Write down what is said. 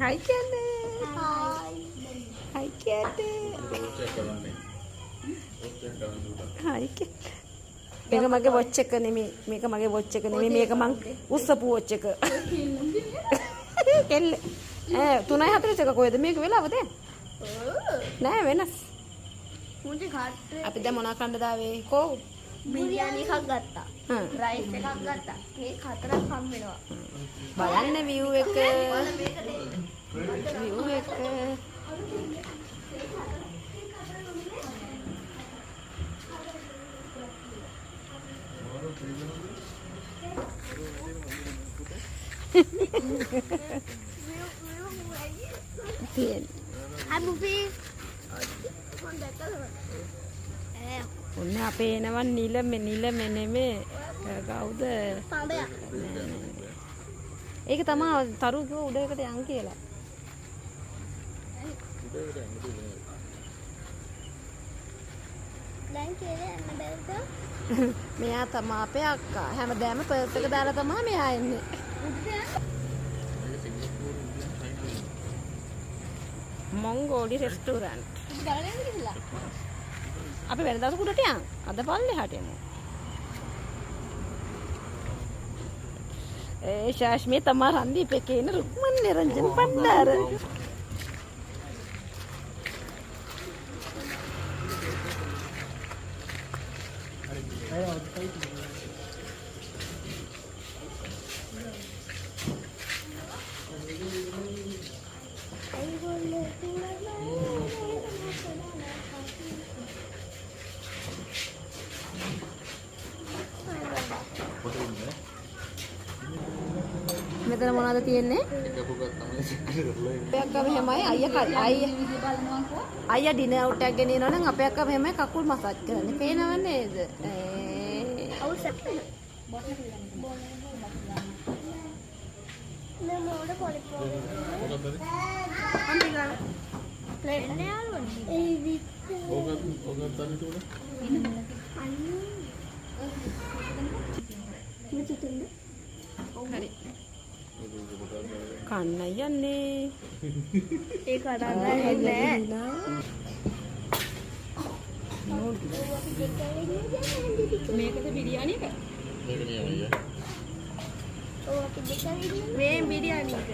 Hai Kende. Hai Kende. Hai Kende. මේක මගේ watch එක නෙමෙයි. මේක මගේ වොච් එක නෙමෙයි. මේක මං උස්සපු වොච් එක. කෙල්ල. 3:41 කොහෙද මේක වෙලාවද? නෑ වෙනස්. මුන්ට කාට් අපි දැන් මොනවා කන්න දාවේ? කෝ බිරියානි එකක් ගත්තා. රයිස් එකක් ගත්තා. මේ හතරක් හම් වෙනවා. බලන්න view එක. view එක. Tiền. Hai buffy. ඔන්න අපේ එනවන් නිලමෙ නෙමේ කවුද? පාඹයා. ඒක තමයි තරු කිව්ව උඩයකට යන් කියලා. දැන් කියලා යන්න බැරිද? මෙයා තමයි අපේ අක්කා. හැමදාම පර්ස් එක දාලා තමයි මෙයා එන්නේ. මොංගෝලි රෙස්ටෝරන්ට්. ඉතින් බලන්න ගිහලා. අපි වෙන දවසක උඩට යන්. අද පල්ලෙහාට යමු. ශාශ්මී තමයි රන්දීප් එකේ ඉන්න රුක්මන් නිරංජන පණ්ඩාර. මෙතන මොනවද තියෙන්නේ? අපේ අක්කා මෙහෙමයි අයියා ඩිනර් අවුට් එකක් ගෙනියනවා නම් අපේ අක්කා මෙහෙමයි කකුල් මසාජ් කරන්නේ. පේනව නේද? මෝඩ පොලිපෝ. අම්බිගා. ප්ලේට් නේ යාළුවනේ. ඒ විත්. ඕක තනි තුන. හරි. කන්න යන්නේ. ඒක අරන් නැහැ. මේකද බිරියානි එක? මේක නියමයි. ඔව් අපි දෙකම මේ බිරියානි එක.